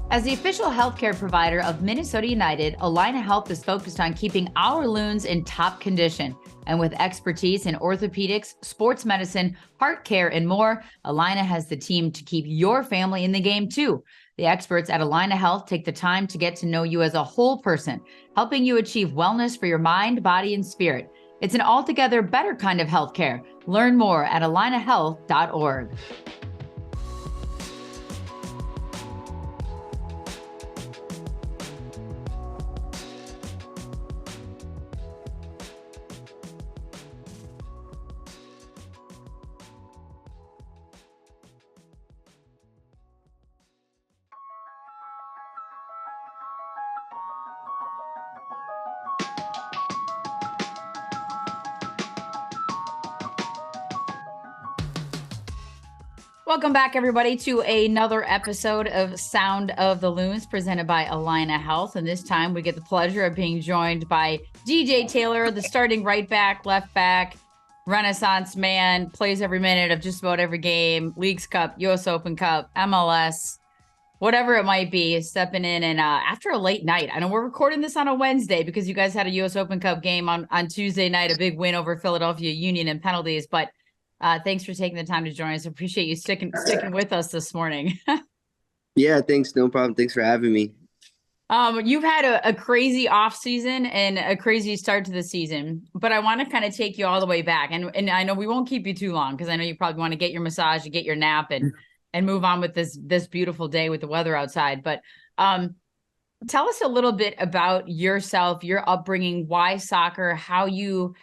As the official healthcare provider of Minnesota United, Allina Health is focused on keeping our loons in top condition. And with expertise in orthopedics, sports medicine, heart care, and more, Allina has the team to keep your family in the game too. The experts at Allina Health take the time to get to know you as a whole person, helping you achieve wellness for your mind, body, and spirit. It's an altogether better kind of healthcare. Learn more at allinahealth.org. Welcome back, everybody, to another episode of Sound of the Loons presented by Allina Health. And this time we get the pleasure of being joined by DJ Taylor, the starting right back, left back, Renaissance man, plays every minute of just about every game, Leagues Cup, US Open Cup, MLS, whatever it might be, stepping in. And after a late night, I know we're recording this on a Wednesday because you guys had a US Open Cup game on Tuesday night, a big win over Philadelphia Union in penalties. But thanks for taking the time to join us. Appreciate you sticking with us this morning. Yeah, thanks. No problem. Thanks for having me. You've had a crazy off season and a crazy start to the season, but I want to kind of take you all the way back. And I know we won't keep you too long because I know you probably want to get your massage and get your nap and move on with this beautiful day with the weather outside. But tell us a little bit about yourself, your upbringing, why soccer, how you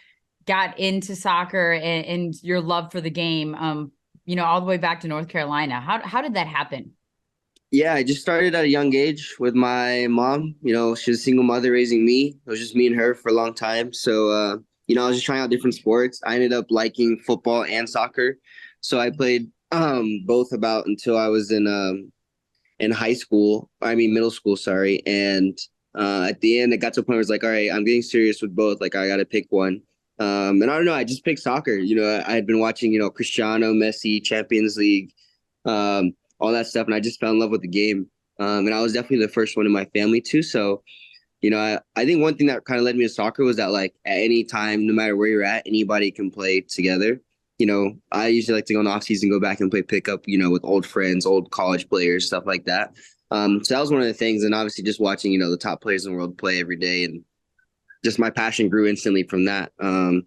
got into soccer and your love for the game, all the way back to North Carolina. How did that happen? Yeah, I just started at a young age with my mom. She was a single mother raising me. It was just me and her for a long time. So, I was just trying out different sports. I ended up liking football and soccer. So I played both about until I was in middle school, sorry. And at the end, it got to a point where it's like, all right, I'm getting serious with both. Like, I got to pick one. And I don't know, I just picked soccer. I had been watching, Cristiano, Messi, Champions League, all that stuff. And I just fell in love with the game. And I was definitely the first one in my family too. So, I think one thing that kind of led me to soccer was that like at any time, no matter where you're at, anybody can play together. I usually like to go in the off season, go back and play pickup, with old friends, old college players, stuff like that. So that was one of the things. And obviously just watching, the top players in the world play every day, and just my passion grew instantly from that. And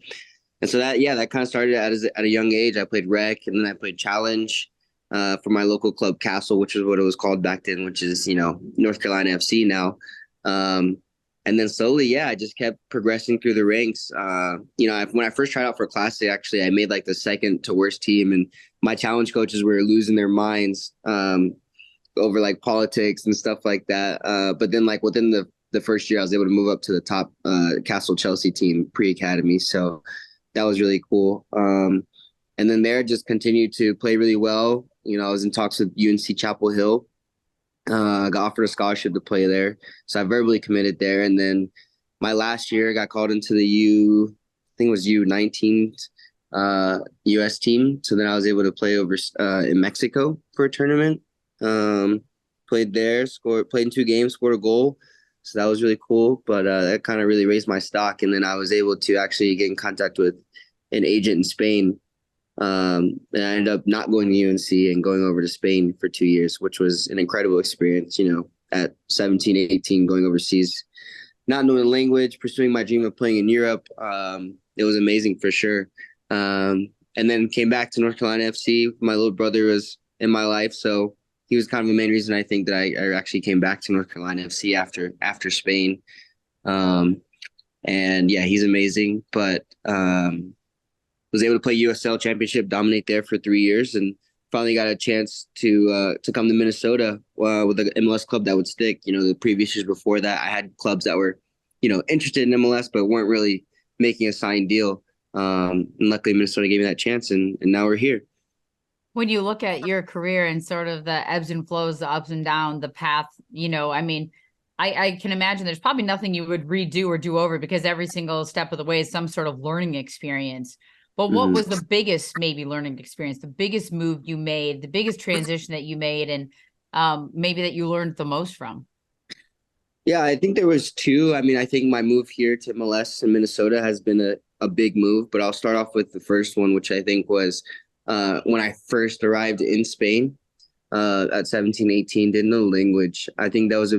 so that kind of started at a young age. I played rec, and then I played challenge for my local club, Castle, which is what it was called back then, which is, North Carolina FC now. And then slowly, I just kept progressing through the ranks. When I first tried out for Classic, actually, I made like the second to worst team, and my challenge coaches were losing their minds over like politics and stuff like that. But then like within the first year, I was able to move up to the top Castle Chelsea team pre-academy. So that was really cool. And then there just continued to play really well. I was in talks with UNC Chapel Hill. Got offered a scholarship to play there. So I verbally committed there. And then my last year, I got called into the U19 US team. So then I was able to play over in Mexico for a tournament. Played there, played in 2 games, scored a goal. So that was really cool. But that kind of really raised my stock. And then I was able to actually get in contact with an agent in Spain. And I ended up not going to UNC and going over to Spain for 2 years, which was an incredible experience, at 17, 18, going overseas, not knowing the language, pursuing my dream of playing in Europe. It was amazing for sure. And then came back to North Carolina FC. My little brother was in my life, so he was kind of the main reason I think that I actually came back to North Carolina FC after Spain. And yeah, he's amazing, but was able to play USL Championship, dominate there for 3 years, and finally got a chance to come to Minnesota with an MLS club that would stick. The previous years before that, I had clubs that were, interested in MLS but weren't really making a signed deal. And luckily, Minnesota gave me that chance, and now we're here. When you look at your career and sort of the ebbs and flows, the ups and downs, the path, I can imagine there's probably nothing you would redo or do over because every single step of the way is some sort of learning experience. But what was the biggest maybe learning experience, the biggest move you made, the biggest transition that you made, and maybe that you learned the most from? Yeah, I think there was two. I mean, I think my move here to MLS in Minnesota has been a big move, but I'll start off with the first one, which I think was when I first arrived in Spain at 17, 18, didn't know the language. I think that was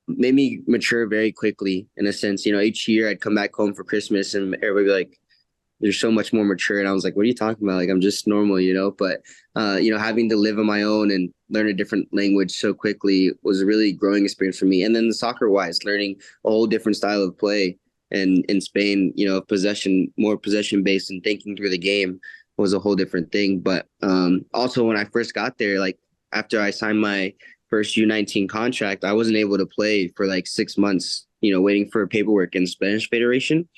made me mature very quickly in a sense. You know, each year I'd come back home for Christmas and everybody would be like, you're so much more mature. And I was like, what are you talking about? Like, I'm just normal, you know, but, having to live on my own and learn a different language so quickly was a really growing experience for me. And then the soccer wise, learning a whole different style of play. And in Spain, more possession based and thinking through the game was a whole different thing. But also when I first got there, like after I signed my first U19 contract, I wasn't able to play for like 6 months, waiting for paperwork in the Spanish Federation.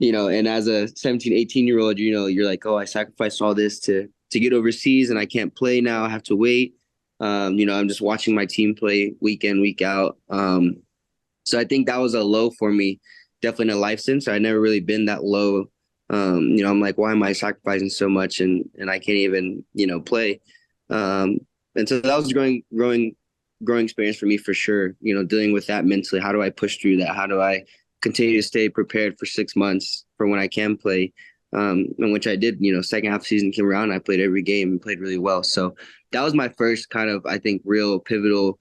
And as a 17, 18-year-old, you're like, oh, I sacrificed all this to get overseas and I can't play now. I have to wait. I'm just watching my team play week in, week out. So I think that was a low for me, definitely in a life sense. I'd never really been that low. I'm like, why am I sacrificing so much and I can't even, play? And so that was a growing experience for me for sure. Dealing with that mentally. How do I push through that? How do I continue to stay prepared for 6 months for when I can play? And which I did, second half season came around, I played every game and played really well. So that was my first kind of, I think, real pivotal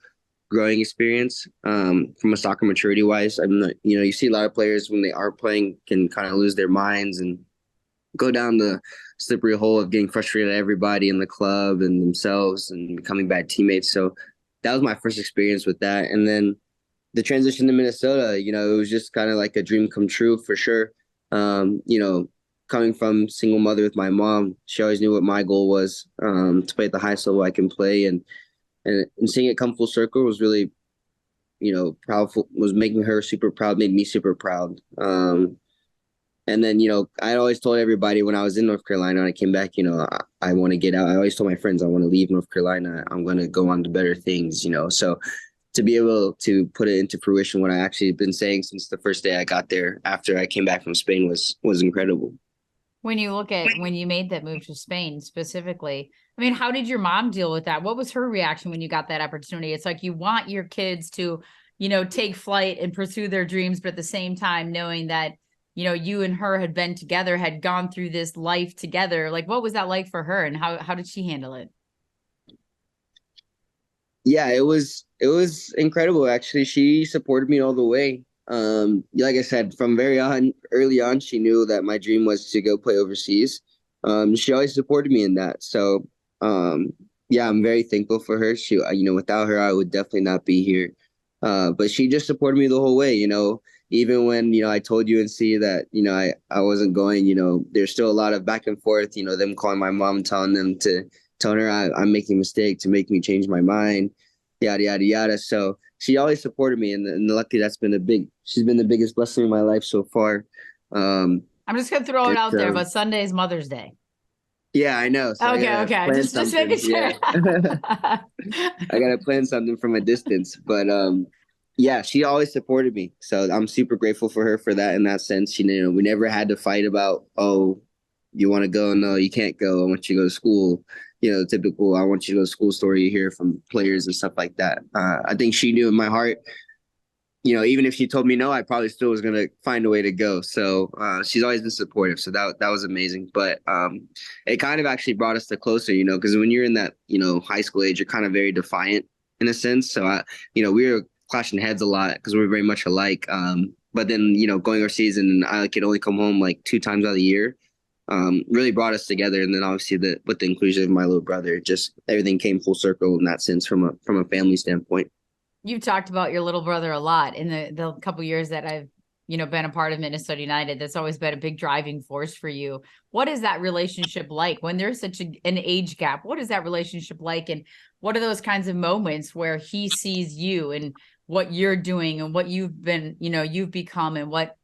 growing experience from a soccer maturity wise. I'm not, you see a lot of players when they are playing can kind of lose their minds and go down the slippery hole of getting frustrated at everybody in the club and themselves and becoming bad teammates. So that was my first experience with that. And then the transition to Minnesota, it was just kind of like a dream come true for sure. Coming from single mother with my mom, she always knew what my goal was, to play at the highest level I can play. And seeing it come full circle was really, proudful, was making her super proud, made me super proud. And then, I always told everybody when I was in North Carolina and I came back, I want to get out. I always told my friends I want to leave North Carolina. I'm going to go on to better things, So to be able to put it into fruition, what I actually been saying since the first day I got there after I came back from Spain was incredible. When you look at when you made that move to Spain specifically, I mean, how did your mom deal with that? What was her reaction when you got that opportunity? It's like you want your kids to, take flight and pursue their dreams, but at the same time, knowing that, you and her had been together, had gone through this life together. Like, what was that like for her and how did she handle it? Yeah, it was incredible. Actually, she supported me all the way. Like I said, from early on, she knew that my dream was to go play overseas. She always supported me in that. So, yeah, I'm very thankful for her. Without her, I would definitely not be here. But she just supported me the whole way. Even when I told UNC that I wasn't going. There's still a lot of back and forth. Them calling my mom, telling her I'm making a mistake to make me change my mind, yada yada yada. So she always supported me, and luckily she's been the biggest blessing in my life so far. I'm just gonna throw it out there, but Sunday's Mother's Day. Yeah, I know. So okay. Just making sure. Yeah. I gotta plan something from a distance, but yeah, she always supported me. So I'm super grateful for her for that in that sense. We never had to fight about, oh, you want to go? No, you can't go. I want you to go to school. Typical, I want you to go to school story you hear from players and stuff like that. I think she knew in my heart, even if she told me no, I probably still was going to find a way to go. So she's always been supportive. So that was amazing. But it kind of actually brought us to closer, because when you're in that, high school age, you're kind of very defiant in a sense. So, we were clashing heads a lot because we're very much alike. But then, going overseas and I could only come home like 2 times out of the year. Really brought us together, and then obviously with the inclusion of my little brother, just everything came full circle in that sense from a family standpoint. You've talked about your little brother a lot in the couple years that I've been a part of Minnesota United. That's always been a big driving force for you. What is that relationship like when there's such an age gap? What is that relationship like, and what are those kinds of moments where he sees you and what you're doing and what you've been, you've become, and what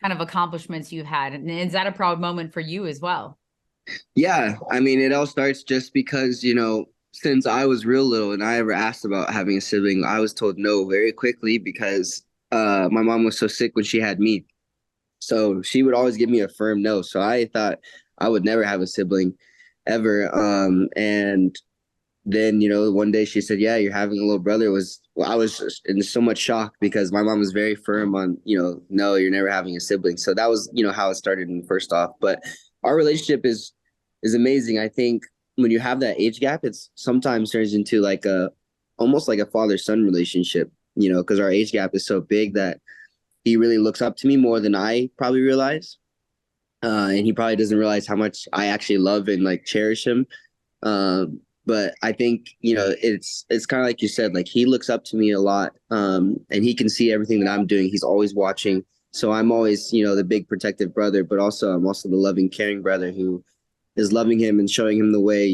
kind of accomplishments you've had? And is that a proud moment for you as well? Yeah, I mean, it all starts just because, since I was real little and I ever asked about having a sibling, I was told no very quickly because my mom was so sick when she had me. So she would always give me a firm no. So I thought I would never have a sibling ever. And then, one day she said, yeah, you're having a little brother. I was just in so much shock because my mom was very firm on, no, you're never having a sibling. So that was, how it started in first off. But our relationship is amazing. I think when you have that age gap, it's sometimes turns into like almost like a father-son relationship, because our age gap is so big that he really looks up to me more than I probably realize. And he probably doesn't realize how much I actually love and like cherish him. But I think, it's kind of like you said, like he looks up to me a lot, and he can see everything that I'm doing. He's always watching. So I'm always, the big protective brother, but also I'm also the loving, caring brother who is loving him and showing him the way.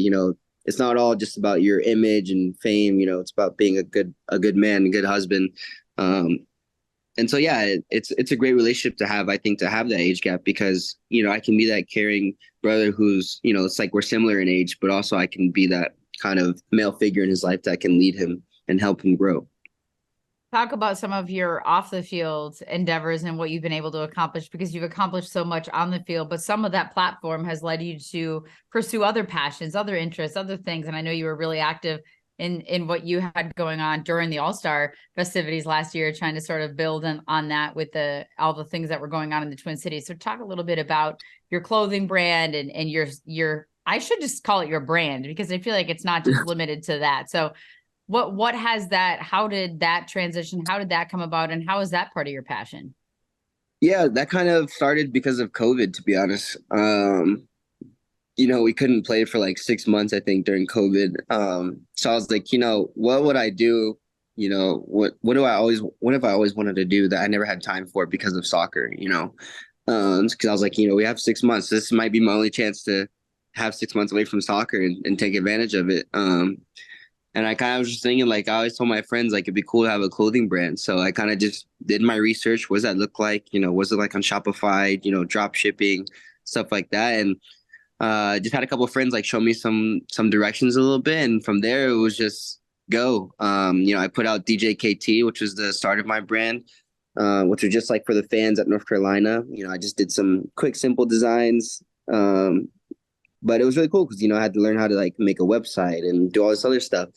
It's not all just about your image and fame. It's about being a good man, a good husband. And so, yeah, it's a great relationship to have, I think, to have that age gap because, I can be that caring brother who's, it's like we're similar in age, but also I can be that kind of male figure in his life that can lead him and help him grow. Talk about some of your off the field endeavors and what you've been able to accomplish because you've accomplished so much on the field, but some of that platform has led you to pursue other passions, other interests, other things. And I know you were really active in what you had going on during the All-Star festivities last year, trying to sort of build on that with all the things that were going on in the Twin Cities. So talk a little bit about your clothing brand and your I should just call it your brand because I feel like it's not just limited to that. So what has that, how did that transition, how did that come about, and how is that part of your passion? Yeah, that kind of started because of COVID, to be honest. We couldn't play for like 6 months, I think, during COVID. So I was like, what would I do? What have I always wanted to do that I never had time for because of soccer, because I was like, we have 6 months. This might be my only chance to have 6 months away from soccer and take advantage of it. And I kind of was just thinking, like, I always told my friends, like, it'd be cool to have a clothing brand. So I kind of just did my research. What does that look like? Was it like on Shopify, drop shipping, stuff like that. And just had a couple of friends like show me some directions a little bit. And from there, it was just go. I put out DJKT, which was the start of my brand, which was just like for the fans at North Carolina. I just did some quick, simple designs. But it was really cool because, I had to learn how to like make a website and do all this other stuff.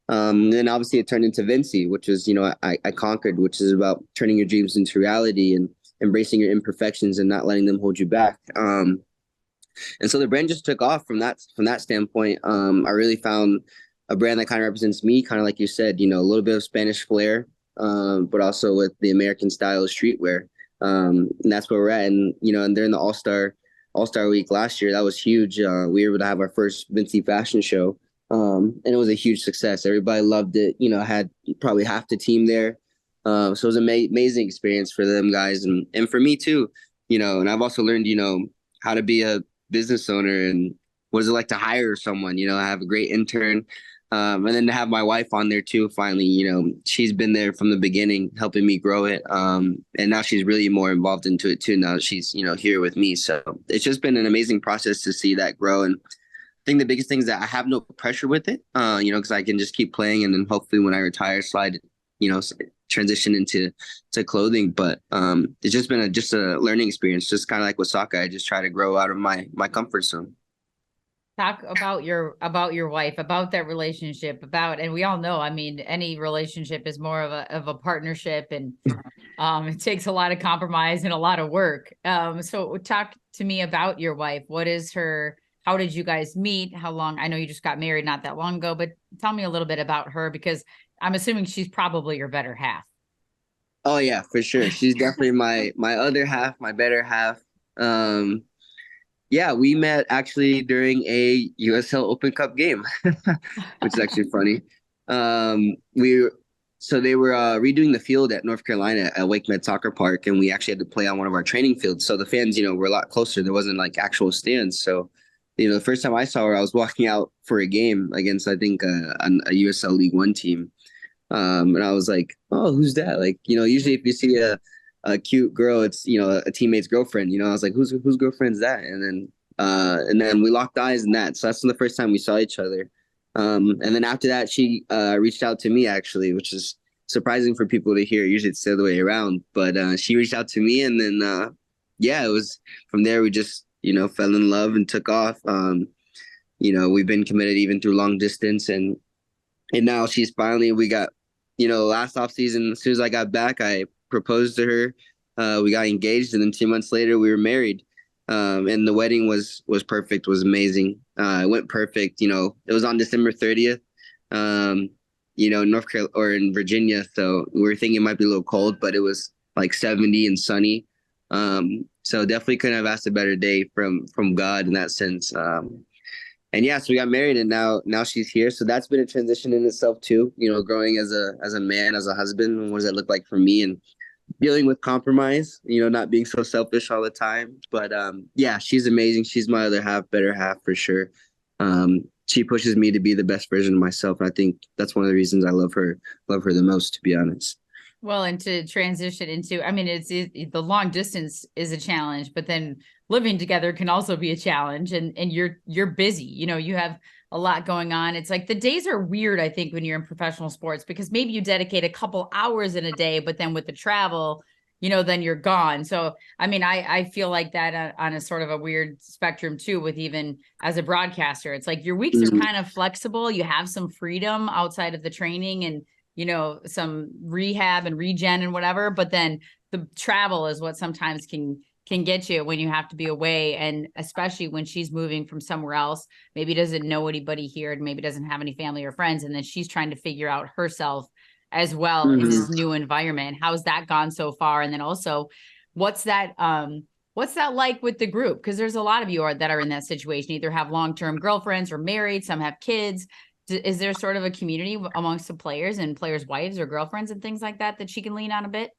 And then obviously it turned into Vinci, which is, I conquered, which is about turning your dreams into reality and embracing your imperfections and not letting them hold you back. And so the brand just took off from that standpoint. I really found a brand that kind of represents me, kind of like you said, a little bit of Spanish flair, but also with the American style of streetwear. And that's where we're at. And, and during the All-Star Week last year, that was huge. We were able to have our first Vinci fashion show. And it was a huge success. Everybody loved it. Had probably half the team there. So it was an amazing experience for them guys. And for me too, and I've also learned, how to be a business owner and what is it like to hire someone, I have a great intern. And then to have my wife on there too, finally, she's been there from the beginning, helping me grow it. And now she's really more involved into it too. Now she's, here with me. So it's just been an amazing process to see that grow. And I think the biggest thing is that I have no pressure with it, because I can just keep playing and then hopefully when I retire, slide, transition into clothing. But it's just been just a learning experience, just kind of like with soccer. I just try to grow out of my comfort zone. Talk about your wife, about that relationship, and we all know, I mean, any relationship is more of a partnership, and it takes a lot of compromise and a lot of work. So talk to me about your wife. How did you guys meet? How long? I know you just got married not that long ago, but tell me a little bit about her because I'm assuming she's probably your better half. Oh yeah, for sure. She's definitely my other half, my better half. Yeah, we met actually during a USL Open Cup game, which is actually funny. They were redoing the field at North Carolina at Wake Med Soccer Park, and we actually had to play on one of our training fields. So the fans, were a lot closer. There wasn't like actual stands. So, the first time I saw her, I was walking out for a game against, I think, a USL League One team. And I was like, oh, who's that? Like, usually if you see a cute girl, it's, a teammate's girlfriend, I was like, whose girlfriend's that? And then we locked eyes in that. So that's the first time we saw each other. And then after that, she reached out to me actually, which is surprising for people to hear. Usually it's the other way around, but she reached out to me and then, yeah, it was from there. We just, fell in love and took off. we've been committed even through long distance, and now she's finally, we got, last off season, as soon as I got back, I proposed to her. We got engaged, and then 2 months later we were married. And the wedding was perfect, was amazing. It went perfect. It was on December 30th, North Carolina or in Virginia. So we were thinking it might be a little cold, but it was like 70 and sunny. So definitely couldn't have asked a better day from God in that sense. And yeah, so we got married, and now she's here. So that's been a transition in itself too. Growing as a man, as a husband. And what does that look like for me? And dealing with compromise. Not being so selfish all the time. But yeah, she's amazing. She's my other half, better half for sure. She pushes me to be the best version of myself. And I think that's one of the reasons I love her the most, to be honest. Well, and to transition into, I mean, the long distance is a challenge, but then living together can also be a challenge. And you're busy, you have a lot going on. It's like the days are weird, I think, when you're in professional sports, because maybe you dedicate a couple hours in a day, but then with the travel, then you're gone. So, I mean, I feel like that on a sort of a weird spectrum too, with even as a broadcaster, it's like your weeks are kind of flexible. You have some freedom outside of the training and some rehab and regen and whatever, but then the travel is what sometimes can get you when you have to be away. And especially when she's moving from somewhere else, maybe doesn't know anybody here and maybe doesn't have any family or friends. And then she's trying to figure out herself as well in this new environment. How's that gone so far? And then also what's that like with the group? Because there's a lot of you that are in that situation, either have long-term girlfriends or married, some have kids. Is there sort of a community amongst the players and players' wives or girlfriends and things like that she can lean on a bit?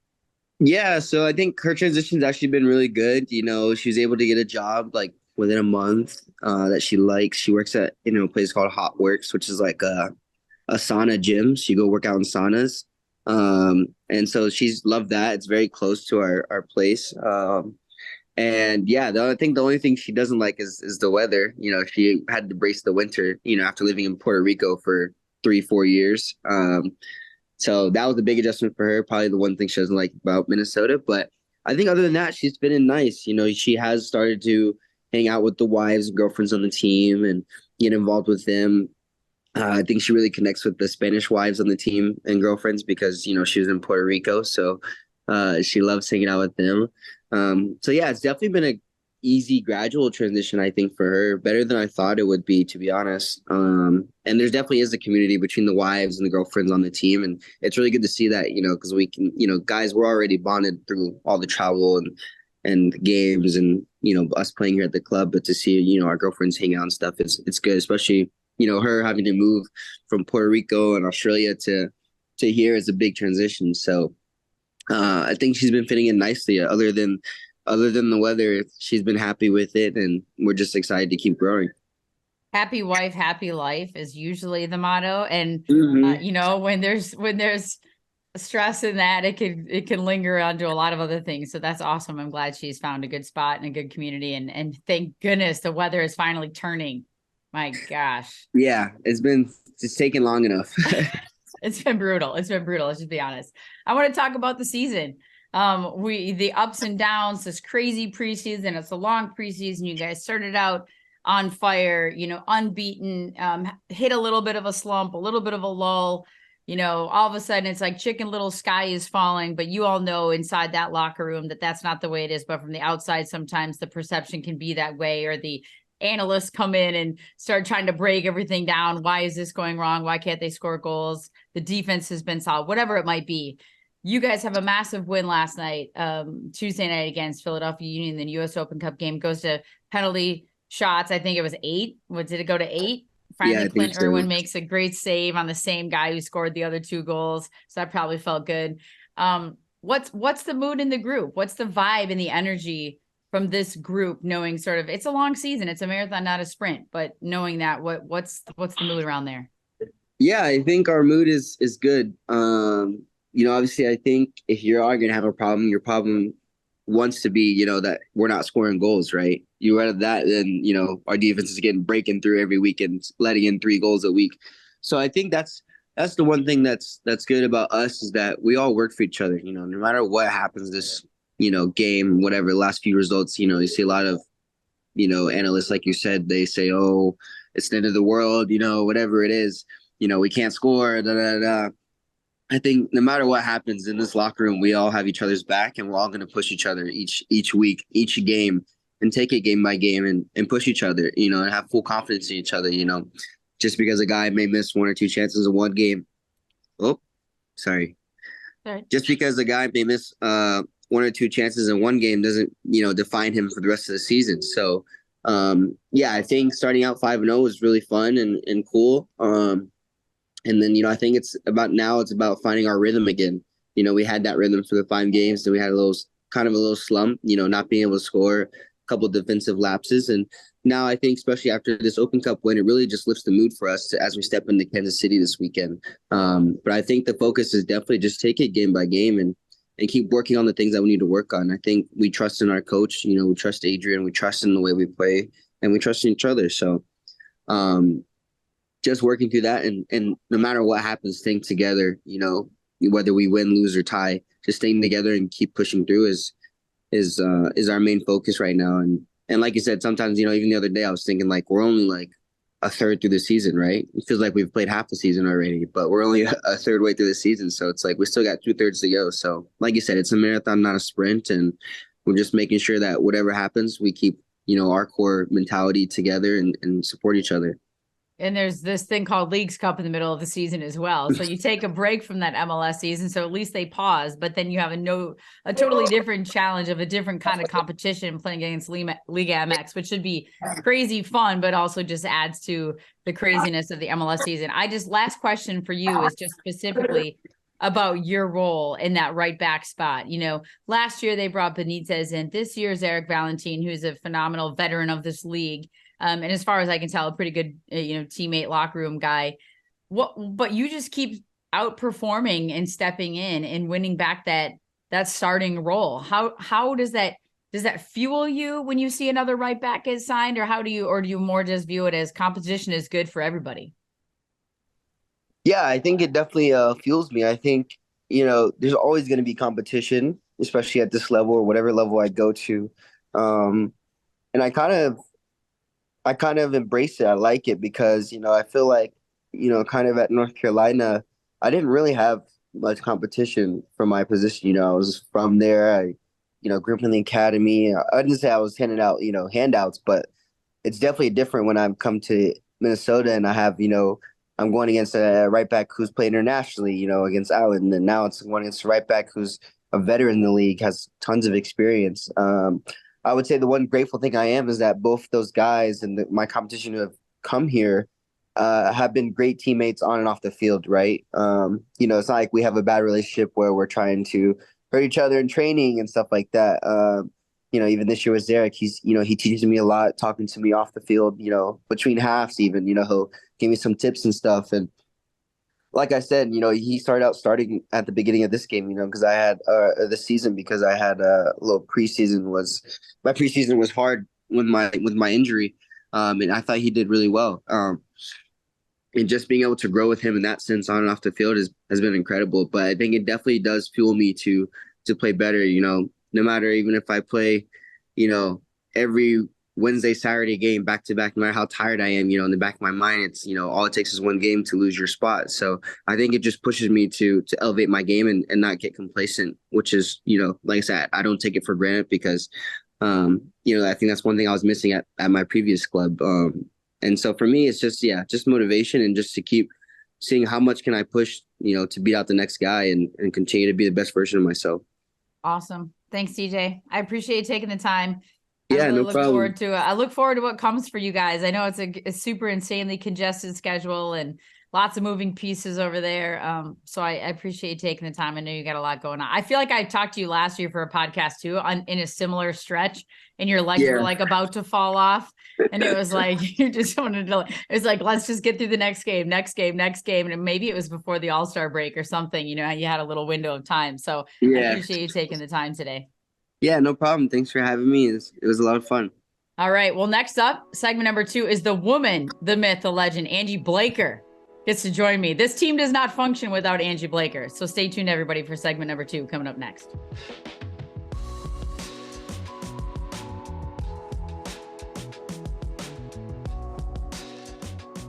Yeah, so I think her transition's actually been really good. She was able to get a job like within a month that she likes. She works at a place called Hot Works, which is like a sauna gym. She go work out in saunas. And so she's loved that. It's very close to our place. And yeah, I think the only thing she doesn't like is the weather. She had to brace the winter, after living in Puerto Rico for 3-4 years. So that was a big adjustment for her. Probably the one thing she doesn't like about Minnesota. But I think other than that, she's been nice. She has started to hang out with the wives and girlfriends on the team and get involved with them. I think she really connects with the Spanish wives on the team and girlfriends because, she was in Puerto Rico. So she loves hanging out with them. So yeah, it's definitely been a easy, gradual transition, I think, for her. Better than I thought it would be, to be honest. And there definitely is a community between the wives and the girlfriends on the team. And it's really good to see that, because we can, guys, we're already bonded through all the travel and games and, us playing here at the club. But to see, our girlfriends hang out and stuff, it's good, especially, her having to move from Puerto Rico and Australia to here is a big transition. So I think she's been fitting in nicely. Other than the weather, she's been happy with it, and we're just excited to keep growing. Happy wife, happy life is usually the motto. And when there's stress in that, it can linger onto a lot of other things. So that's awesome. I'm glad she's found a good spot and a good community, and thank goodness the weather is finally turning. My gosh. Yeah, it's taken long enough. It's been brutal. Let's just be honest. I want to talk about the season. The ups and downs, this crazy preseason. It's a long preseason. You guys started out on fire, unbeaten, hit a little bit of a slump, a little bit of a lull. All of a sudden it's like Chicken Little, sky is falling, but you all know inside that locker room that that's not the way it is. But from the outside, sometimes the perception can be that way, or the analysts come in and start trying to break everything down. Why is this going wrong? Why can't they score goals? The defense has been solid, whatever it might be. You guys have a massive win last night, Tuesday night against Philadelphia Union. The U.S. Open Cup game goes to penalty shots. I think it was 8. What did it go to 8? Finally, Yeah, Clint Irwin makes a great save on the same guy who scored the other 2 goals. So that probably felt good. What's the mood in the group? What's the vibe and the energy from this group, knowing sort of it's a long season, it's a marathon, not a sprint, but knowing that what's the mood around there? Yeah, I think our mood is good. Obviously I think if you are going to have a problem, your problem wants to be, that we're not scoring goals, right? You rather that than, our defense is getting breaking through every week and letting in 3 goals a week. So I think that's the one thing that's good about us is that we all work for each other, no matter what happens this, game, whatever, last few results, you see a lot of, analysts, like you said, they say, oh, it's the end of the world, whatever it is, we can't score, da, da, da. I think no matter what happens in this locker room, we all have each other's back, and we're all going to push each other each week, each game, and take it game by game and push each other, and have full confidence in each other, just because a guy may miss one or two chances in one game. Oh, sorry. Just because a guy may miss one or two chances in one game doesn't, define him for the rest of the season. So, I think starting out 5-0 is really fun and cool. And then, I think it's about finding our rhythm again. We had that rhythm for the 5 games, then we had a little slump, not being able to score, a couple of defensive lapses. And now I think, especially after this Open Cup win, it really just lifts the mood for us as we step into Kansas City this weekend. But I think the focus is definitely just take it game by game and keep working on the things that we need to work on. I think we trust in our coach, we trust Adrian, we trust in the way we play, and we trust in each other. So, just working through that and no matter what happens, staying together, whether we win, lose, or tie, just staying together and keep pushing through is our main focus right now. And like you said, sometimes, even the other day I was thinking like we're only like a third through the season, right? It feels like we've played half the season already, but we're only a third way through the season. So it's like we still got 2/3 to go. So like you said, it's a marathon, not a sprint. And we're just making sure that whatever happens, we keep, our core mentality together and support each other. And there's this thing called Leagues Cup in the middle of the season as well. So you take a break from that MLS season. So at least they pause, but then you have a totally different challenge of a different kind of competition playing against Liga MX, which should be crazy fun, but also just adds to the craziness of the MLS season. Last question for you is just specifically about your role in that right back spot. Last year they brought Benitez in. This year's Eric Valentin, who's a phenomenal veteran of this league. And as far as I can tell, a pretty good, teammate, locker room guy. But you just keep outperforming and stepping in and winning back that starting role. How does that fuel you when you see another right back get signed, or do you more just view it as competition is good for everybody? Yeah, I think it definitely fuels me. I think, there's always going to be competition, especially at this level or whatever level I go to. And I kind of embrace it. I like it because, I feel like, kind of at North Carolina, I didn't really have much competition for my position. I was from there. I, grew up in the academy. I didn't say I was handing out, handouts, but it's definitely different when I've come to Minnesota and I have, I'm going against a right back who's played internationally, against Allen. And now it's going against a right back who's a veteran in the league, has tons of experience. I would say the one grateful thing I am is that both those guys and my competition who have come here have been great teammates on and off the field, right? It's not like we have a bad relationship where we're trying to hurt each other in training and stuff like that. Even this year with Zarek, he teaches me a lot, talking to me off the field, between halves even, he'll give me some tips and stuff. And like I said, he starting at the beginning of this game, because I had this season, because I had a little preseason my preseason was hard with my injury. And I thought he did really well. And just being able to grow with him in that sense on and off the field has been incredible. But I think it definitely does fuel me to play better, no matter even if I play, every Wednesday, Saturday game back to back, no matter how tired I am, in the back of my mind, it's, all it takes is one game to lose your spot. So I think it just pushes me to elevate my game and not get complacent, which is, like I said, I don't take it for granted because, I think that's one thing I was missing at my previous club. And so for me, it's just motivation and just to keep seeing how much can I push, to beat out the next guy and continue to be the best version of myself. Awesome. Thanks, DJ. I appreciate you taking the time. Yeah, I really no look problem. forward to it. I look forward to what comes for you guys. I know it's a super insanely congested schedule and lots of moving pieces over there. So I appreciate you taking the time. I know you got a lot going on. I feel like I talked to you last year for a podcast too, in a similar stretch, and your legs were like about to fall off. And it was like, you just wanted to, it was like, let's just get through the next game. And maybe it was before the All-Star break or something, you had a little window of time. So I appreciate you taking the time today. Yeah, no problem. Thanks for having me. It was a lot of fun. All right. Well, next up, segment number 2 is the woman, the myth, the legend, Angie Blaker gets to join me. This team does not function without Angie Blaker. So stay tuned, everybody, for segment number 2 coming up next.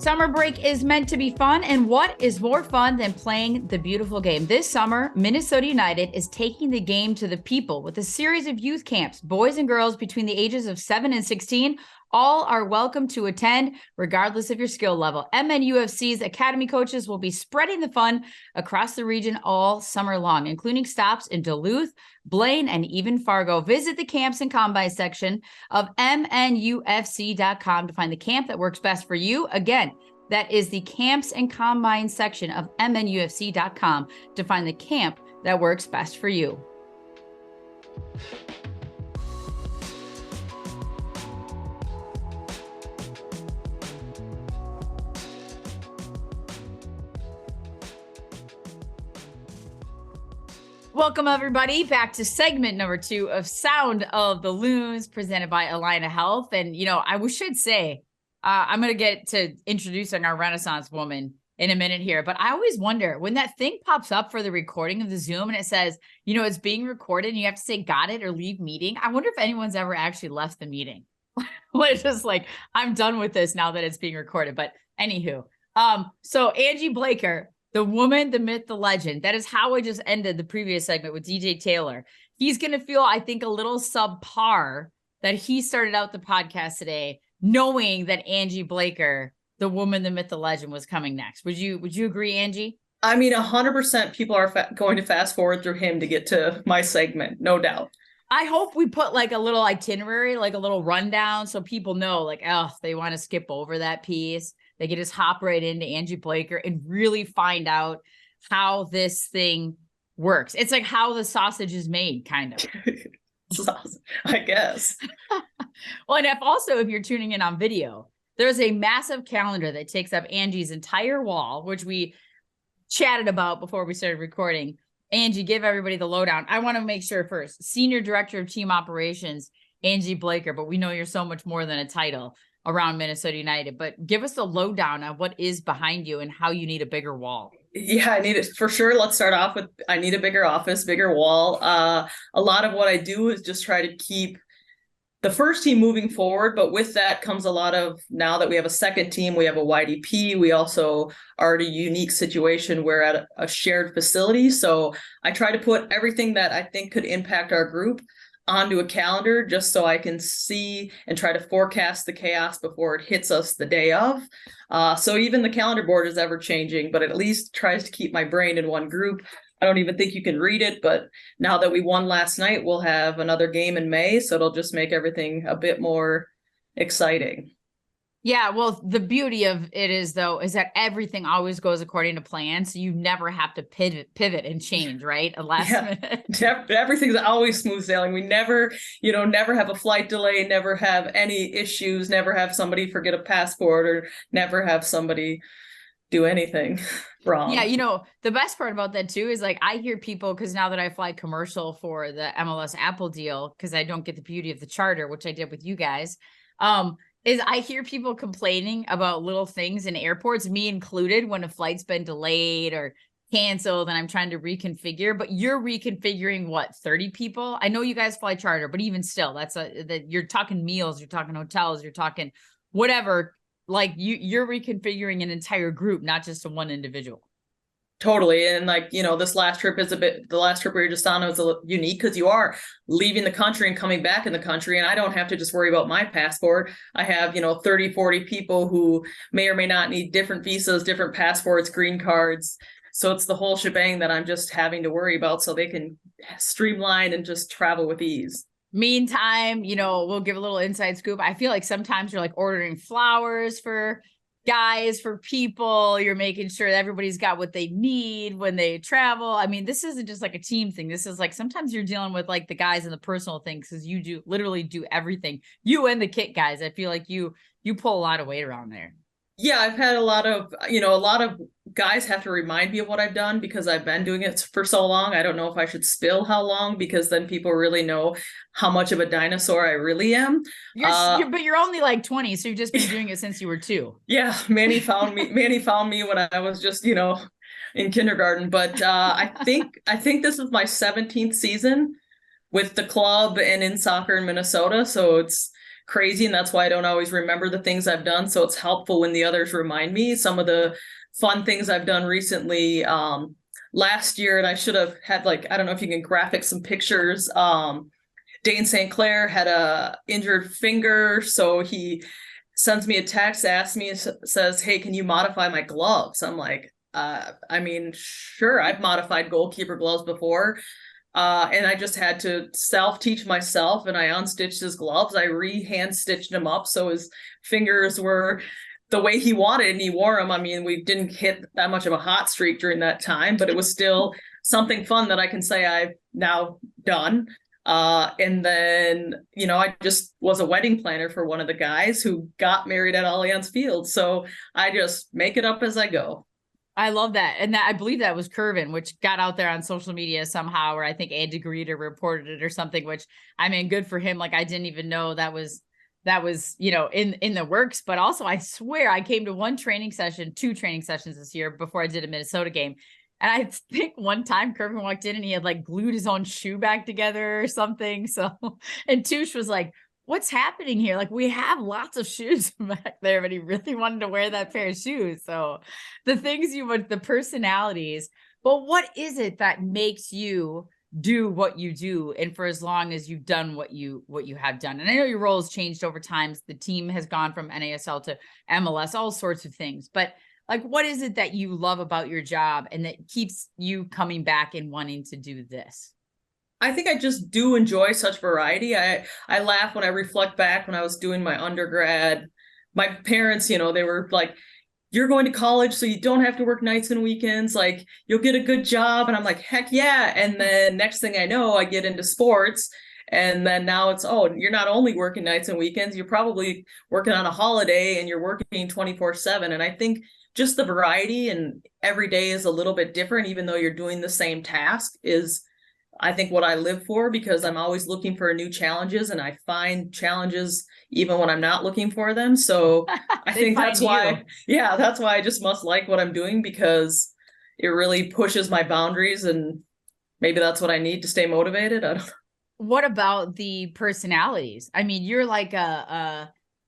Summer break is meant to be fun, and what is more fun than playing the beautiful game? This summer, Minnesota United is taking the game to the people with a series of youth camps. Boys and girls between the ages of 7 and 16 all are welcome to attend, regardless of your skill level. MNUFC's academy coaches will be spreading the fun across the region all summer long, including stops in Duluth, Blaine, and even Fargo. Visit the camps and combine section of MNUFC.com to find the camp that works best for you. Again, that is the camps and combine section of MNUFC.com to find the camp that works best for you. Welcome, everybody, back to segment number 2 of Sound of the Loons, presented by Alina Health. And, I should say, I'm going to get to introducing our Renaissance woman in a minute here. But I always wonder when that thing pops up for the recording of the Zoom and it says, it's being recorded and you have to say got it or leave meeting. I wonder if anyone's ever actually left the meeting. It's just like, I'm done with this now that it's being recorded. But anywho, so Angie Blaker, the woman, the myth, the legend. That is how I just ended the previous segment with DJ Taylor. He's going to feel, I think, a little subpar that he started out the podcast today knowing that Angie Blaker, the woman, the myth, the legend, was coming next. Would you agree, Angie? I mean, 100% people are going to fast forward through him to get to my segment, no doubt. I hope we put like a little itinerary, like a little rundown so people know, like, if they want to skip over that piece, they can just hop right into Angie Blaker and really find out how this thing works. It's like how the sausage is made, kind of. I guess. Well, and if you're tuning in on video, there's a massive calendar that takes up Angie's entire wall, which we chatted about before we started recording. Angie, give everybody the lowdown. I want to make sure first, Senior Director of Team Operations, Angie Blaker, but we know you're so much more than a title around Minnesota United, but give us the lowdown on what is behind you and how you need a bigger wall. Yeah, I need it for sure. Let's start off with, I need a bigger office, bigger wall. A lot of what I do is just try to keep the first team moving forward, but with that comes a lot of, now that we have a second team, we have a YDP, we also are in a unique situation. We're at a shared facility. So I try to put everything that I think could impact our group onto a calendar just so I can see and try to forecast the chaos before it hits us the day of. So even the calendar board is ever changing, but it at least tries to keep my brain in one group. I don't even think you can read it, but now that we won last night, we'll have another game in May. So it'll just make everything a bit more exciting. Yeah, well, the beauty of it is, though, is that everything always goes according to plan. So you never have to pivot and change, right? A last minute. Everything's always smooth sailing. We never have a flight delay, never have any issues, never have somebody forget a passport, or never have somebody do anything wrong. Yeah, the best part about that, too, is like I hear people, because now that I fly commercial for the MLS Apple deal, because I don't get the beauty of the charter, which I did with you guys, is I hear people complaining about little things in airports, me included, when a flight's been delayed or canceled and I'm trying to reconfigure, but you're reconfiguring what, 30 people? I know you guys fly charter, but even still, that you're talking meals, you're talking hotels, you're talking whatever, like you're reconfiguring an entire group, not just a one individual. Totally. And this last trip the last trip we were just on was unique because you are leaving the country and coming back in the country. And I don't have to just worry about my passport. I have, 30, 40 people who may or may not need different visas, different passports, green cards. So it's the whole shebang that I'm just having to worry about so they can streamline and just travel with ease. Meantime, we'll give a little inside scoop. I feel like sometimes you're like ordering flowers for guys, for people, you're making sure that everybody's got what they need when they travel. I mean, this isn't just like a team thing. This is like, sometimes you're dealing with like the guys and the personal things, because you literally do everything. You and the kit guys, I feel like you pull a lot of weight around there. Yeah, I've had a lot of guys have to remind me of what I've done because I've been doing it for so long. I don't know if I should spill how long, because then people really know how much of a dinosaur I really am. But you're only like 20, so you've just been doing it since you were 2. Yeah, Manny found me when I was just, in kindergarten. But I think this is my 17th season with the club and in soccer in Minnesota. So it's crazy, and that's why I don't always remember the things I've done. So it's helpful when the others remind me. Some of the fun things I've done recently, last year, and I should have had, like, I don't know if you can graphic some pictures. Dane St. Clair had a injured finger, so he sends me a text, asks me, says, "Hey, can you modify my gloves?" I'm like, I mean, sure, I've modified goalkeeper gloves before. And I just had to self-teach myself, and I unstitched his gloves. I hand stitched him up so his fingers were the way he wanted, and he wore them. I mean, we didn't hit that much of a hot streak during that time, but it was still something fun that I can say I've now done. And then, I just was a wedding planner for one of the guys who got married at Allianz Field. So I just make it up as I go. I love that. And that, I believe that was Curvin, which got out there on social media somehow, or I think Angie reported it or something, which, I mean, good for him. Like, I didn't even know that was, in the works. But also, I swear I came to two training sessions this year before I did a Minnesota game. And I think one time Curvin walked in and he had like glued his own shoe back together or something. So, and Touche was like, "What's happening here? Like, we have lots of shoes back there," but he really wanted to wear that pair of shoes. So the things the personalities, but what is it that makes you do what you do? And for as long as you've done what you have done, and I know your role has changed over time. The team has gone from NASL to MLS, all sorts of things, but like, what is it that you love about your job and that keeps you coming back and wanting to do this? I think I just do enjoy such variety. I laugh when I reflect back when I was doing my undergrad. My parents, they were like, "You're going to college, so you don't have to work nights and weekends. Like, you'll get a good job." And I'm like, heck yeah. And then next thing I know, I get into sports. And then now it's, oh, you're not only working nights and weekends, you're probably working on a holiday and you're working 24/7. And I think just the variety, and every day is a little bit different, even though you're doing the same task, is, I think, what I live for, because I'm always looking for new challenges, and I find challenges even when I'm not looking for them. So I think that's why I just must like what I'm doing, because it really pushes my boundaries, and maybe that's what I need to stay motivated. I don't know. What about the personalities? I mean, you're like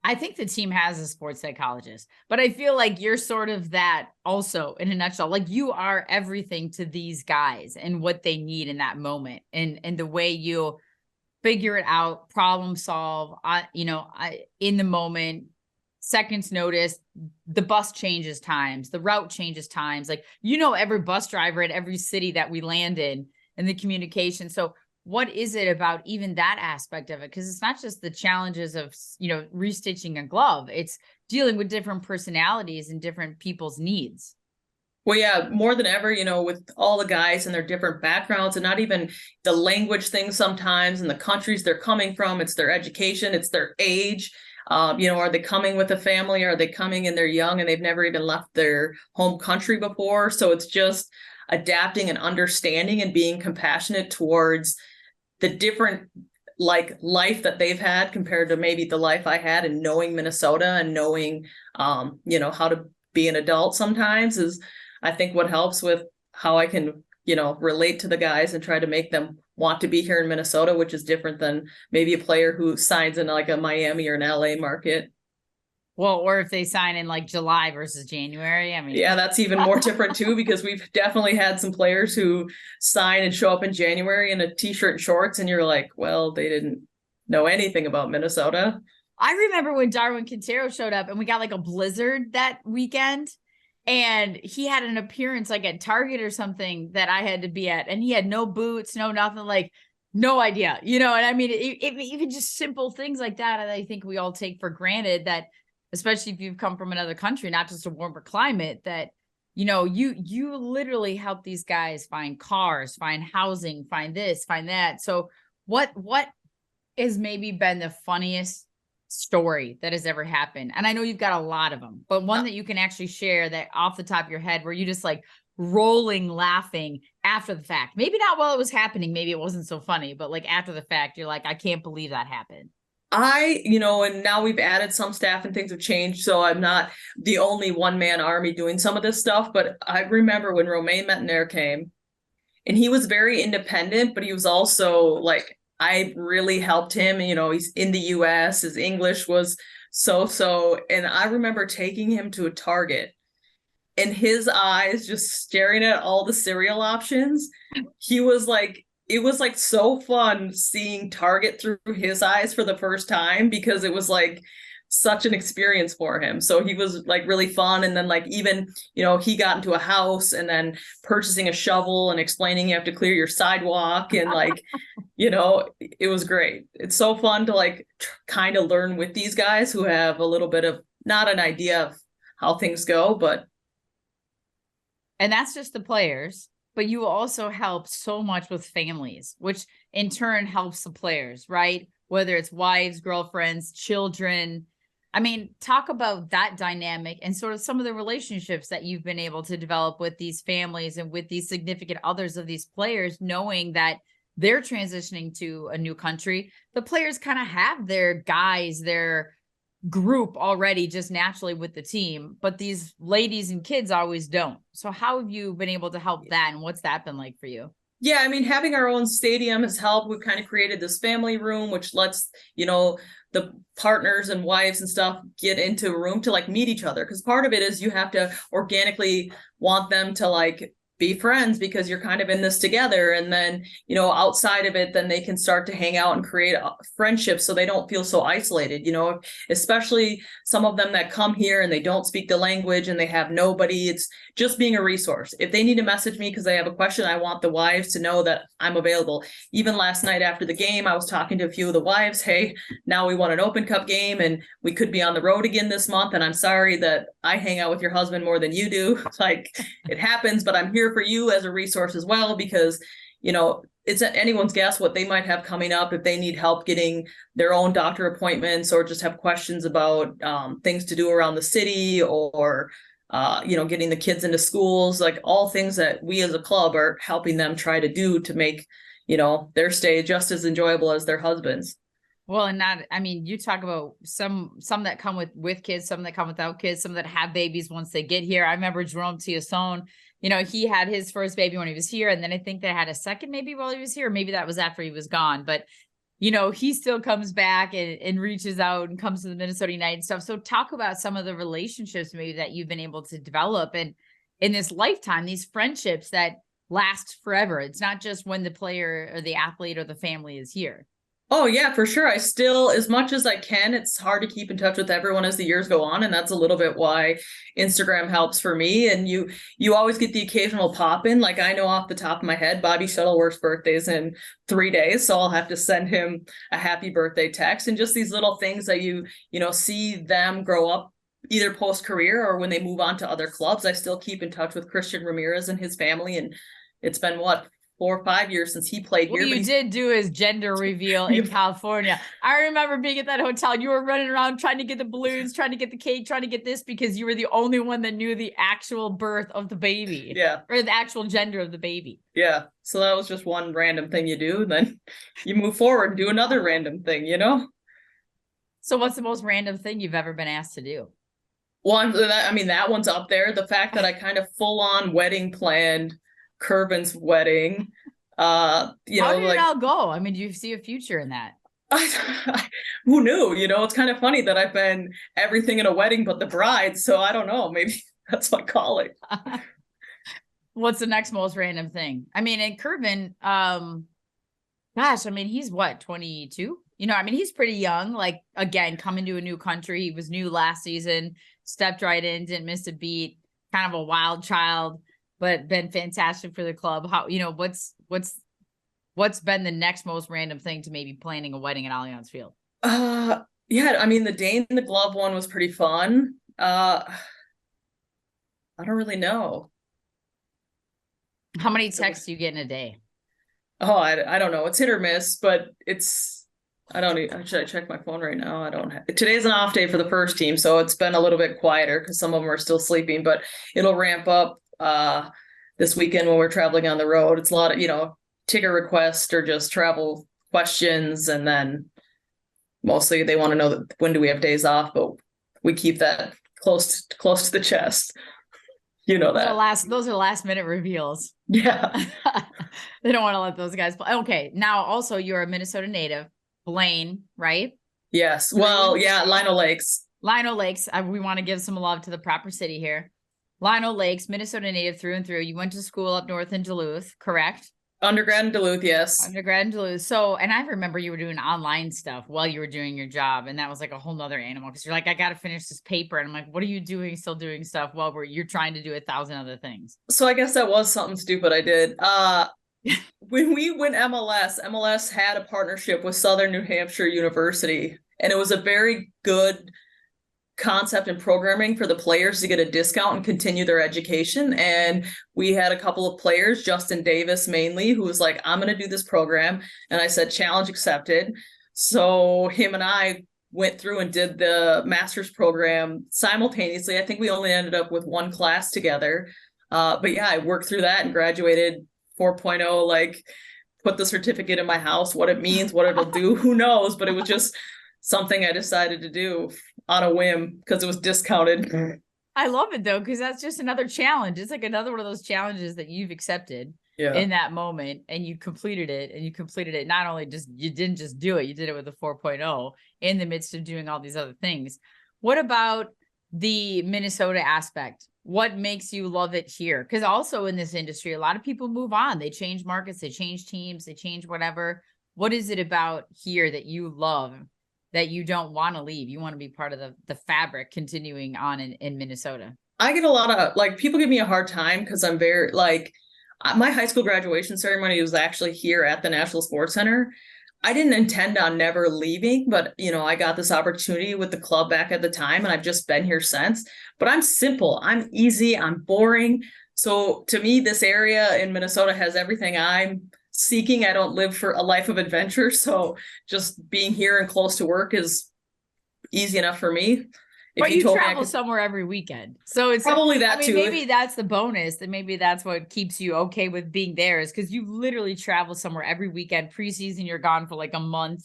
I think the team has a sports psychologist, but I feel like you're sort of that also, in a nutshell. Like, you are everything to these guys and what they need in that moment, and the way you figure it out, problem solve, in the moment, seconds notice, the bus changes times, the route changes times. Like, every bus driver at every city that we land in, and the communication. So what is it about even that aspect of it? Because it's not just the challenges of, restitching a glove. It's dealing with different personalities and different people's needs. Well, yeah, more than ever, with all the guys and their different backgrounds, and not even the language thing sometimes, and the countries they're coming from. It's their education, it's their age. Are they coming with a family? Are they coming and they're young and they've never even left their home country before? So it's just adapting and understanding and being compassionate towards the different life that they've had compared to maybe the life I had, and knowing Minnesota and knowing, how to be an adult sometimes is, I think, what helps with how I can, relate to the guys and try to make them want to be here in Minnesota, which is different than maybe a player who signs in like a Miami or an LA market. Well, or if they sign in like July versus January. I mean, yeah, that's even more different too, because we've definitely had some players who sign and show up in January in a t-shirt and shorts, and you're like, well, they didn't know anything about Minnesota. I remember when Darwin Quintero showed up and we got like a blizzard that weekend, and he had an appearance like at Target or something that I had to be at, and he had no boots, no nothing, like no idea, and I mean, even just simple things like that, I think we all take for granted, that especially if you've come from another country, not just a warmer climate, that, you literally help these guys find cars, find housing, find this, find that. So what has maybe been the funniest story that has ever happened? And I know you've got a lot of them, but one that you can actually share, that off the top of your head, where you just like rolling laughing after the fact, maybe not while it was happening, maybe it wasn't so funny, but like after the fact, you're like, I can't believe that happened. And now we've added some staff and things have changed, so I'm not the only one-man army doing some of this stuff. But I remember when Romain Mettenaire came, and he was very independent, but he was also like, I really helped him. You know, he's in the US, his English was so, and I remember taking him to a Target and his eyes just staring at all the cereal options. He was like, it was like so fun seeing Target through his eyes for the first time, because it was like such an experience for him. So he was like really fun. And then like, even, you know, he got into a house and then purchasing a shovel and explaining you have to clear your sidewalk, and like, you know, it was great. It's so fun to like kind of learn with these guys who have a little bit of not an idea of how things go, but. And that's just the players, but you also help so much with families, which in turn helps the players, right? Whether it's wives, girlfriends, children. I mean, talk about that dynamic and sort of some of the relationships that you've been able to develop with these families and with these significant others of these players, knowing that they're transitioning to a new country. The players kind of have their guys, their group already just naturally with the team, but these ladies and kids always don't. So how have you been able to help that, and what's that been like for you? Yeah, I mean, having our own stadium has helped. We've kind of created this family room, which lets, you know, the partners and wives and stuff get into a room to like meet each other. Because part of it is you have to organically want them to like be friends, because you're kind of in this together. And then, you know, outside of it, then they can start to hang out and create friendships so they don't feel so isolated, you know, especially some of them that come here and they don't speak the language and they have nobody. It's just being a resource. If they need to message me because they have a question, I want the wives to know that I'm available. Even last night after the game, I was talking to a few of the wives. Hey, now we won an Open Cup game and we could be on the road again this month. And I'm sorry that I hang out with your husband more than you do. Like, it happens, but I'm here for you as a resource as well, because, you know, it's anyone's guess what they might have coming up if they need help getting their own doctor appointments, or just have questions about things to do around the city, or you know, getting the kids into schools, like all things that we as a club are helping them try to do to make, you know, their stay just as enjoyable as their husbands. Well, and not, I mean, you talk about some that come with kids, some that come without kids, some that have babies once they get here. I remember Jerome Tiasson, you know, he had his first baby when he was here. And then I think they had a second maybe while he was here. Maybe that was after he was gone. But, you know, he still comes back and reaches out and comes to the Minnesota United stuff. So talk about some of the relationships maybe that you've been able to develop, and in this lifetime, these friendships that last forever. It's not just when the player or the athlete or the family is here. Oh yeah, for sure. I still, as much as I can, it's hard to keep in touch with everyone as the years go on. And that's a little bit why Instagram helps for me. And you always get the occasional pop in. Like, I know off the top of my head, Bobby Shuttleworth's birthday's in 3 days. So I'll have to send him a happy birthday text, and just these little things that you know, see them grow up either post-career or when they move on to other clubs. I still keep in touch with Christian Ramirez and his family. And it's been 4 or 5 years since he played here. You did do his gender reveal in California. I remember being at that hotel. You were running around trying to get the balloons, trying to get the cake, trying to get this, because you were the only one that knew the actual birth of the baby. Yeah. Or the actual gender of the baby. Yeah. So that was just one random thing you do. Then you move forward and do another random thing, you know? So what's the most random thing you've ever been asked to do? Well, that one's up there. The fact that I kind of full on wedding planned Kervin's wedding. You know, how did like, it all go? I mean, do you see a future in that? Who knew? You know, it's kind of funny that I've been everything in a wedding but the bride. So I don't know. Maybe that's my calling. What's the next most random thing? I mean, and Kervin, gosh, I mean, he's what, 22? You know, I mean, he's pretty young. Like, again, coming to a new country. He was new last season, stepped right in, didn't miss a beat. Kind of a wild child, but been fantastic for the club. How, you know, what's been the next most random thing to maybe planning a wedding at Allianz Field? Yeah, I mean, the Dane in the glove one was pretty fun. I don't really know. How many texts do you get in a day? Oh, I don't know. It's hit or miss, but it's, I don't even, should I check my phone right now? I don't have, today's an off day for the first team, so it's been a little bit quieter because some of them are still sleeping, but it'll ramp up this weekend when we're traveling on the road. It's a lot of, you know, ticket requests or just travel questions, and then mostly they want to know that when do we have days off, but we keep that close to the chest. You know that. Those are last minute reveals. Yeah. They don't want to let those guys play. Okay. Now also you're a Minnesota native, Blaine, right? Yes. Well, yeah, Lino Lakes. Lino Lakes. We want to give some love to the proper city here. Lino Lakes, Minnesota native through and through. You went to school up north in Duluth, correct? Undergrad in Duluth, yes. Undergrad in Duluth. So, and I remember you were doing online stuff while you were doing your job. And that was like a whole nother animal because you're like, I got to finish this paper. And I'm like, what are you doing? Still doing stuff while you're trying to do 1,000 other things. So I guess that was something stupid I did. When we went MLS had a partnership with Southern New Hampshire University, and it was a very good concept and programming for the players to get a discount and continue their education. And we had a couple of players, Justin Davis mainly, who was like, I'm going to do this program. And I said, challenge accepted. So him and I went through and did the master's program simultaneously. I think we only ended up with one class together. But yeah, I worked through that and graduated 4.0, like put the certificate in my house, what it means, what it'll do, who knows? But it was just something I decided to do on a whim because it was discounted. I love it though, because that's just another challenge. It's like another one of those challenges that you've accepted in that moment, and you completed it. And you completed it not only just, you didn't just do it, you did it with a 4.0 in the midst of doing all these other things. What about the Minnesota aspect? What makes you love it here? Because also in this industry, a lot of people move on. They change markets, they change teams, they change whatever. What is it about here that you love, that you don't want to leave? You want to be part of the fabric continuing on in Minnesota? I get a lot of, like, people give me a hard time because I'm very, like, my high school graduation ceremony was actually here at the National Sports Center. I didn't intend on never leaving, but, you know, I got this opportunity with the club back at the time, and I've just been here since. But I'm simple, I'm easy, I'm boring. So to me, this area in Minnesota has everything I'm seeking. I don't live for a life of adventure. So just being here and close to work is easy enough for me. But you travel somewhere every weekend. So it's probably that too. Maybe that's the bonus. And maybe that's what keeps you okay with being there, is because you literally travel somewhere every weekend. Preseason, you're gone for like a month,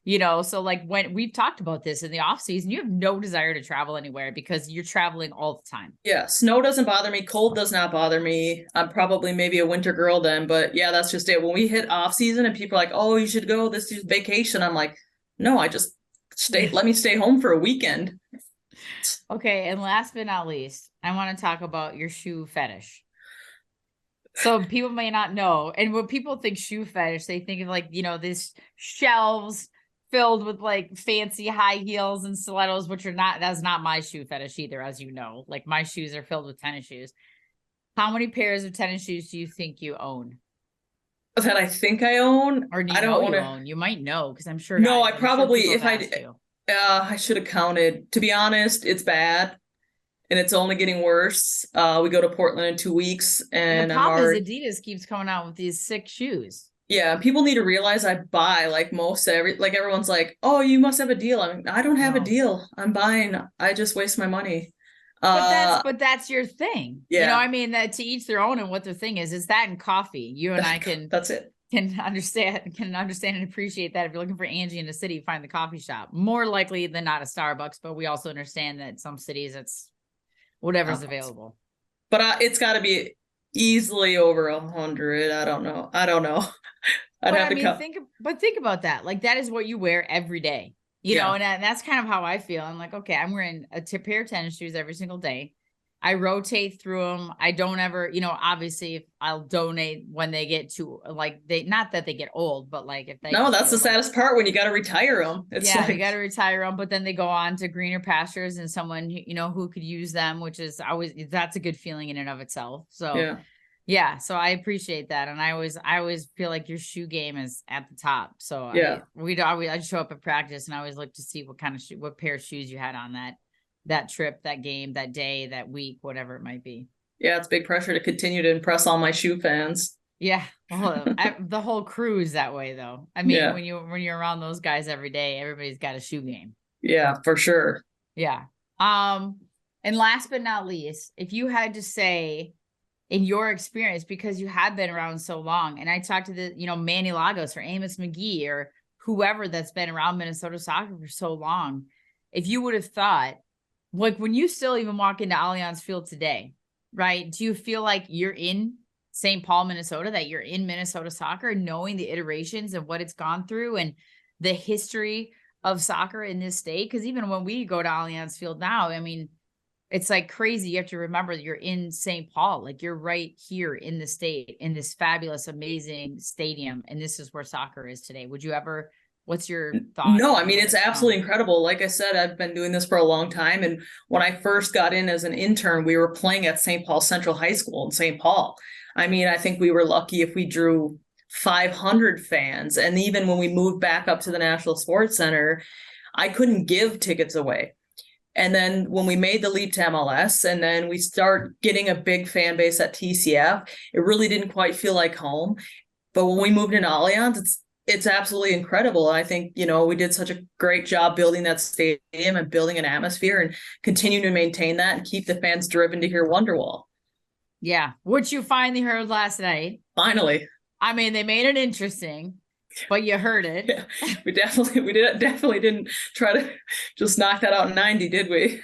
you know? So like when we've talked about this in the off season, you have no desire to travel anywhere because you're traveling all the time. Yeah. Snow doesn't bother me. Cold does not bother me. I'm probably maybe a winter girl then, but yeah, that's just it. When we hit off season and people are like, oh, you should go, this is vacation. I'm like, no, I just let me stay home for a weekend. Okay, and last but not least, I want to talk about your shoe fetish. So people may not know, and when people think shoe fetish, they think of like, you know, these shelves filled with like fancy high heels and stilettos, which are not, that's not my shoe fetish either, as you know. Like my shoes are filled with tennis shoes. How many pairs of tennis shoes do you think you own? That I think I own? Or do you know you own? You might know, because I'm sure. No, I probably, if I should have counted. To be honest, it's bad, and it's only getting worse. We go to Portland in 2 weeks, and the problem is Adidas keeps coming out with these sick shoes. Yeah, people need to realize I buy like everyone's like, oh, you must have a deal. I don't have a deal. I'm buying. I just waste my money. But that's your thing. Yeah. You know, I mean, that to each their own, and what their thing is that and coffee. You and I can. That's it. Can understand and appreciate that. If you're looking for Angie in the city, find the coffee shop. More likely than not a Starbucks, but we also understand that some cities it's whatever's available. But it's got to be easily over 100. I don't know. I'd have to think about that. Like that is what you wear every day, you know, and that's kind of how I feel. I'm like, okay, I'm wearing a pair of tennis shoes every single day. I rotate through them. I don't ever, you know, obviously I'll donate when they get to like not that they get old, but like if they. No, that's the saddest part when you got to retire them. You got to retire them, but then they go on to greener pastures and someone, you know, who could use them, which is that's a good feeling in and of itself. So yeah. So I appreciate that. And I always feel like your shoe game is at the top. So I'd show up at practice and I always look to see what kind of what pair of shoes you had on that trip, that game, that day, that week, whatever it might be. Yeah, it's big pressure to continue to impress all my shoe fans. Yeah, the whole crew is that way, though. I mean, when you're around those guys every day, everybody's got a shoe game. Yeah, for sure. Yeah. And last but not least, if you had to say, in your experience, because you have been around so long, and I talked to Manny Lagos or Amos McGee or whoever that's been around Minnesota soccer for so long, if you would have thought, like when you still even walk into Allianz Field today, right? Do you feel like you're in St. Paul, Minnesota, that you're in Minnesota soccer, knowing the iterations of what it's gone through and the history of soccer in this state. Because even when we go to Allianz Field now, I mean, it's like crazy. You have to remember that you're in St. Paul, like you're right here in the state, in this fabulous, amazing stadium. And this is where soccer is today. What's your thought? No, I mean, it's absolutely incredible. Like I said, I've been doing this for a long time. And when I first got in as an intern, we were playing at St. Paul Central High School in St. Paul. I mean, I think we were lucky if we drew 500 fans. And even when we moved back up to the National Sports Center, I couldn't give tickets away. And then when we made the leap to MLS and then we start getting a big fan base at TCF, it really didn't quite feel like home. But when we moved into Allianz, it's absolutely incredible. And I think, we did such a great job building that stadium and building an atmosphere and continue to maintain that and keep the fans driven to hear Wonderwall. Yeah. Which you finally heard last night. Finally. I mean, they made it interesting. But you heard it. Yeah, we definitely didn't try to just knock that out in 90, did we?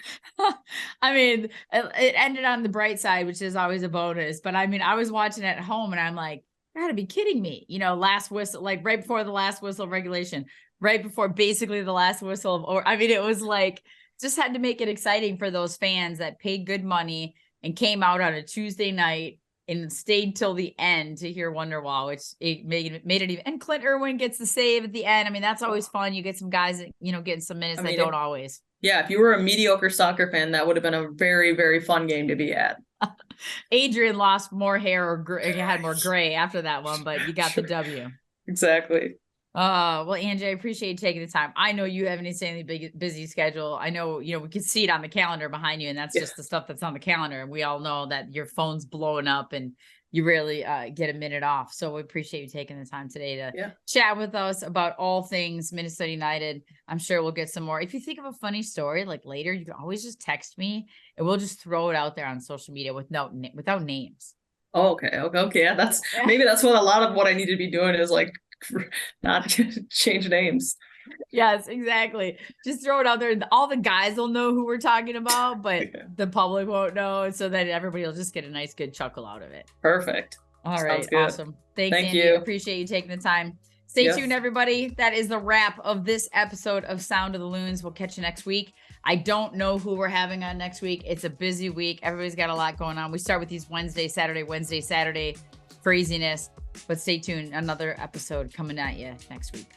I mean, it ended on the bright side, which is always a bonus. But I mean, I was watching it at home and I'm like, you gotta be kidding me. Last whistle, like right before the last whistle of regulation, right before basically the last whistle it was like, just had to make it exciting for those fans that paid good money and came out on a Tuesday night and stayed till the end to hear Wonderwall, which it made it even. And Clint Irwin gets the save at the end. I mean, that's always fun. You get some guys that, getting some minutes that don't always. Yeah, if you were a mediocre soccer fan, that would have been a very, very fun game to be at. Adrian lost more hair or had more gray after that one, but you got the W. Exactly. Well, Angie, I appreciate you taking the time. I know you have an insanely busy schedule. I know, we can see it on the calendar behind you, and that's just the stuff that's on the calendar. And we all know that your phone's blowing up and you rarely get a minute off. So we appreciate you taking the time today to chat with us about all things Minnesota United. I'm sure we'll get some more. If you think of a funny story, like later, you can always just text me and we'll just throw it out there on social media without names. Oh, okay. Yeah, maybe that's what a lot of what I need to be doing is like, not change names. Yes, exactly. Just throw it out there. All the guys will know who we're talking about, but the public won't know. So that everybody will just get a nice, good chuckle out of it. Perfect. All right. Awesome. Thanks, Angie. You. Appreciate you taking the time. Stay tuned, everybody. That is the wrap of this episode of Sound of the Loons. We'll catch you next week. I don't know who we're having on next week. It's a busy week. Everybody's got a lot going on. We start with these Wednesday, Saturday craziness. But stay tuned. Another episode coming at you next week.